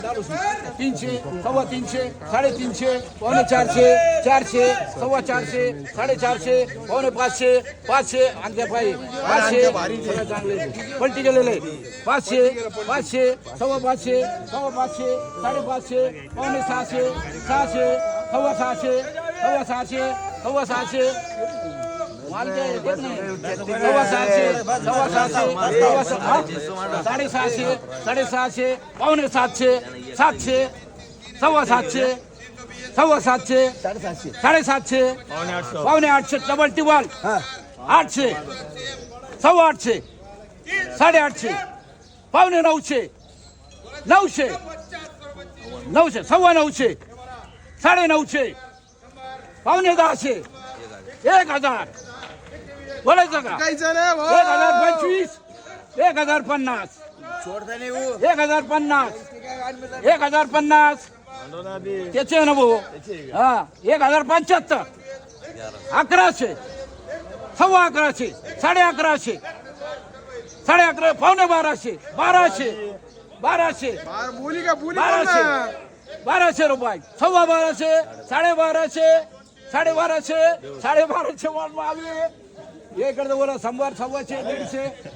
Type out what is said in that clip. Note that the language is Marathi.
300, 350, 350, 450, 400, 450, 450, 500, 500 आणखी पाहिजे 500 सगळं चांगले पलटी गेलेले 500, 500, 550, 550, 550, 600, 600, 600, 600, 600 साडेसहाशे साडेसहाशे पावणे सातशे सातशे सव्वा सातशे साडेसातशे पावणे आठशे डबल टिबल 800 सव्वा 800 साडेआठशे पावणे 900 900 सव्वा 900 साडे 900 पावणे 1000 1000 बोलायचं का 1025 1050 1050 1050 त्याचे ना भाऊ हा 1075 1100 सव्वा 1100 साडे 1100 साडे 11 पावणे 1200 1200 1200 रुपये सव्वा 1200 साडे 1200 साडे 1200 माल मागले इकडे बोला 100 125 150